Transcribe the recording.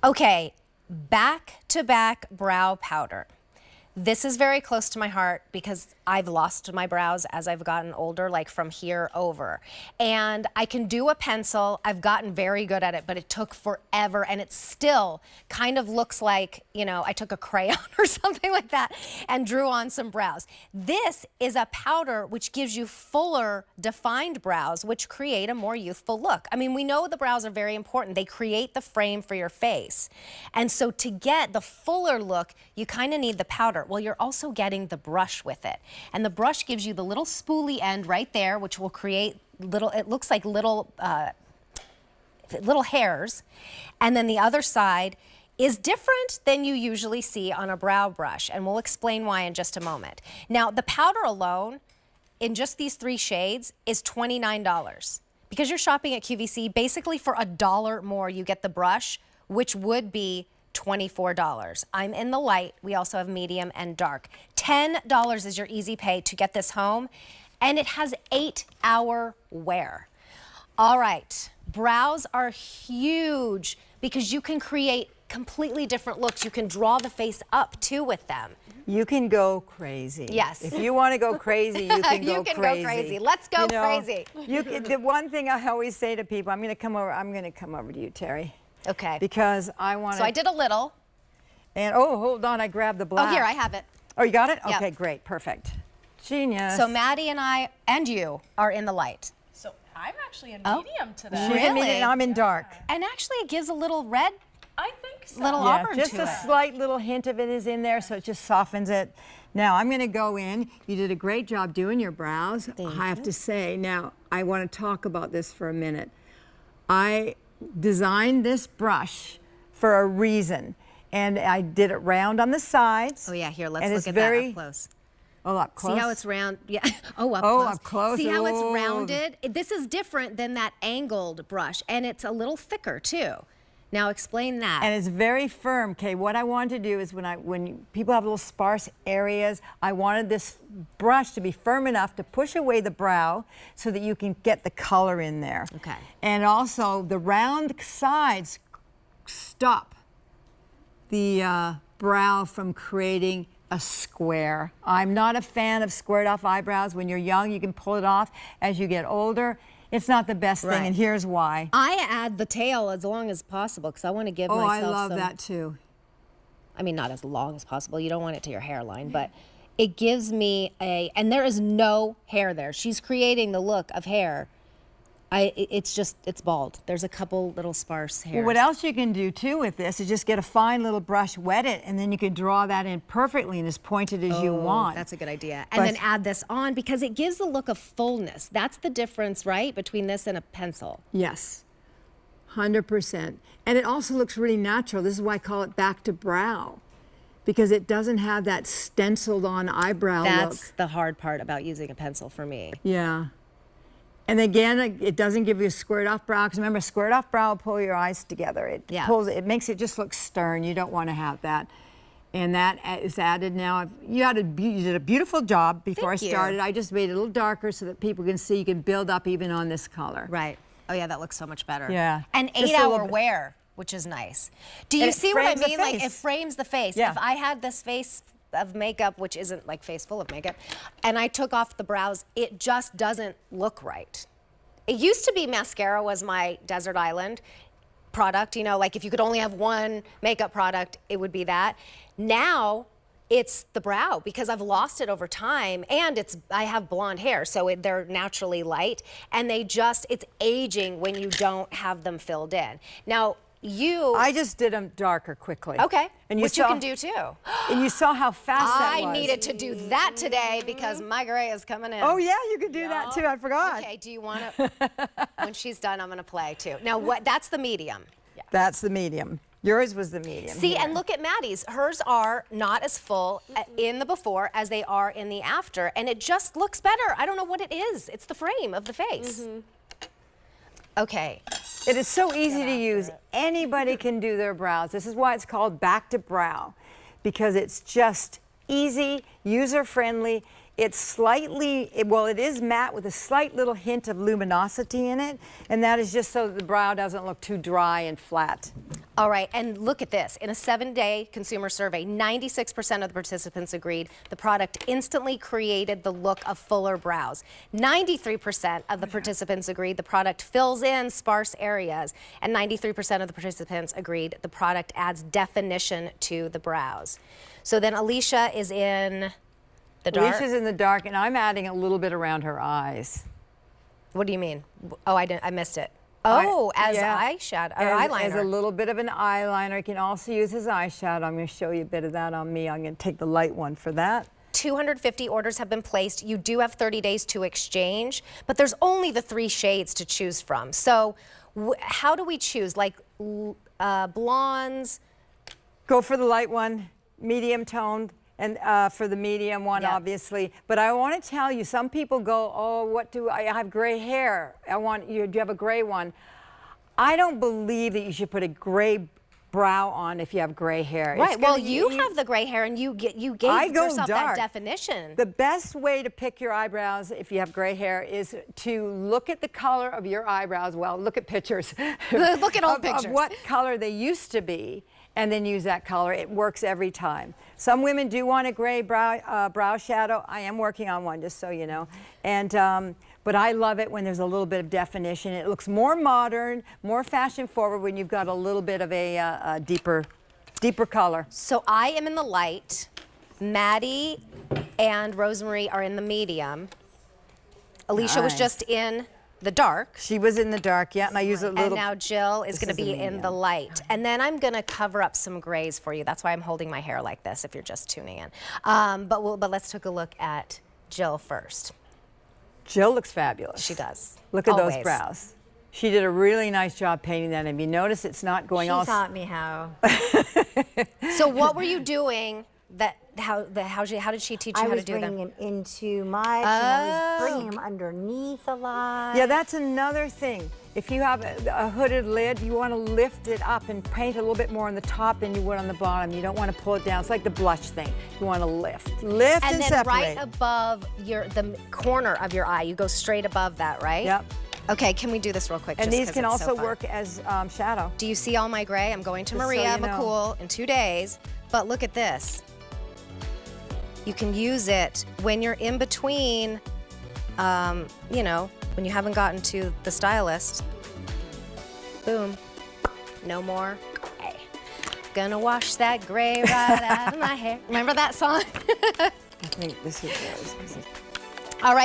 Okay, back-to-back brow powder. This is very close to my heart because I've lost my brows as I've gotten older, like from here over. And I can do a pencil. I've gotten very good at it, but it took forever, and it still kind of looks like, you know, I took a crayon or something like that and drew on some brows. This is a powder which gives you fuller, defined brows, which create a more youthful look. I mean, we know the brows are very important. They create the frame for your face. And so to get the fuller look, you kind of need the powder. Well, you're also getting the brush with it. And the brush gives you the little spoolie end right there, which will create little, it looks like little hairs. And then the other side is different than you usually see on a brow brush. And we'll explain why in just a moment. Now, the powder alone, in just these 3 shades, is $29. Because you're shopping at QVC, basically for $1 more, you get the brush, which would be $24. I'm in the light. We also have medium and dark. $10 is your easy pay to get this home, and it has 8-hour wear. All right, brows are huge because you can create completely different looks. You can draw the face up too with them. You can go crazy. Yes. If you want to go crazy, you can you go can crazy. go crazy. Let's go crazy. You can, the one thing I always say to people, I'm going to come over to you, Terry. Okay. Because I want to. So I did a little. And oh, hold on, I grabbed the black. Oh, here, I have it. Oh, you got it? Yep. Okay, great, perfect. Genius. So Maddie and I, and you, are in the light. So I'm actually in medium today. She's in medium, and I'm in dark. And actually it gives a little red, I think so. little auburn just to a it. slight little hint of it is in there, so it just softens it. Now I'm going to go in. You did a great job doing your brows. I have to say, now I want to talk about this for a minute. I designed this brush for a reason, and I did it round on the sides. Oh yeah, here, let's and look it's at very, that up close. Oh, up close. See how it's round? Yeah. Oh, up oh, close. up close. See how it's Oh. rounded? This is different than that angled brush, and it's a little thicker too. Now explain that. And it's very firm. Okay, what I want to do is when people have little sparse areas, I wanted this brush to be firm enough to push away the brow so that you can get the color in there. Okay. And also the round sides stop the brow from creating a square. I'm not a fan of squared off eyebrows. When you're young, you can pull it off. As you get older, it's not the best thing, and here's why. I add the tail as long as possible because I want to give myself I love some, that too. I mean, not as long as possible. You don't want it to your hairline, but it gives me and there is no hair there. She's creating the look of hair. It's bald. There's a couple little sparse hairs. Well, what else you can do too with this is just get a fine little brush, wet it, and then you can draw that in perfectly and as pointed as you want. That's a good idea. And then add this on because it gives the look of fullness. That's the difference, right, between this and a pencil. Yes, 100%. And it also looks really natural. This is why I call it Back2Brow, because it doesn't have that stenciled on eyebrow look. That's the hard part about using a pencil for me. Yeah. And again, it doesn't give you a squared off brow, because remember, squared off brow will pull your eyes together. It pulls it makes it just look stern. You don't want to have that. And that is added now. You did a beautiful job before I started. I just made it a little darker so that people can see you can build up even on this color. Right. Oh yeah, that looks so much better. Yeah. And 8-hour wear, which is nice. Do you see what I mean? Like it frames the face. Yeah. If I had this face of makeup, which isn't like face full of makeup, and I took off the brows, it just doesn't look right. It used to be mascara was my desert island product, you know, like if you could only have one makeup product, it would be that. Now it's the brow because I've lost it over time, and I have blonde hair, so they're naturally light, and it's aging when you don't have them filled in. Now, I just did them darker quickly. Okay, and which you can do too. And you saw how fast that was. I needed to do that today because my gray is coming in. Oh yeah, you can do that too, I forgot. Okay, do you want to, when she's done, I'm going to play too. Now, that's the medium. Yeah. That's the medium. Yours was the medium. See, and look at Maddie's. Hers are not as full in the before as they are in the after, and it just looks better. I don't know what it is. It's the frame of the face. Okay. It is so easy to use. Anybody can do their brows. This is why it's called Back2Brow, because it's just easy, user-friendly. It's slightly, well, it is matte with a slight little hint of luminosity in it, and that is just so the brow doesn't look too dry and flat. All right, and look at this. In a 7-day consumer survey, 96% of the participants agreed the product instantly created the look of fuller brows. 93% of the participants agreed the product fills in sparse areas, and 93% of the participants agreed the product adds definition to the brows. So then Alicia is in the dark? Alicia's in the dark, and I'm adding a little bit around her eyes. What do you mean? Oh, I missed it. Oh, as eyeshadow, or eyeliner. As a little bit of an eyeliner. You can also use as eyeshadow. I'm going to show you a bit of that on me. I'm going to take the light one for that. 250 orders have been placed. You do have 30 days to exchange, but there's only the 3 shades to choose from. So how do we choose? Like blondes? Go for the light one, medium toned, and for the medium one, obviously. But I want to tell you, some people go, oh, what do I have gray hair? I want you, do you have a gray one? I don't believe that you should put a gray brow on if you have gray hair. Right, well, you have the gray hair and you gave yourself that definition. The best way to pick your eyebrows if you have gray hair is to look at the color of your eyebrows. Well, look at pictures. Look at old pictures. Of what color they used to be, and then use that color. It works every time. Some women do want a gray brow shadow. I am working on one, just so you know. And but I love it when there's a little bit of definition. It looks more modern, more fashion forward when you've got a little bit of a deeper color. So I am in the light. Maddie and Rosemary are in the medium. Alicia was just in the dark. She was in the dark, yeah, and I use a little. And now Jill is going to be in the light. And then I'm going to cover up some grays for you. That's why I'm holding my hair like this if you're just tuning in. But let's take a look at Jill first. Jill looks fabulous. She does. Look at those brows. She did a really nice job painting that. And you notice it's not going all. She taught me how. So what were you doing? How did she teach you how to do that? I was bringing him into much, and I was bringing him underneath a lot. Yeah, that's another thing. If you have a hooded lid, you want to lift it up and paint a little bit more on the top than you would on the bottom. You don't want to pull it down. It's like the blush thing. You want to lift and then separate. Right above the corner of your eye, you go straight above that, right? Yep. Okay, can we do this real quick? And these can also work as shadow. Do you see all my gray? I'm going to Maria McCool in 2 days, but look at this. You can use it when you're in between, you know, when you haven't gotten to the stylist. Boom. No more gray. Gonna wash that gray right out of my hair. Remember that song? I think this is yours. All right.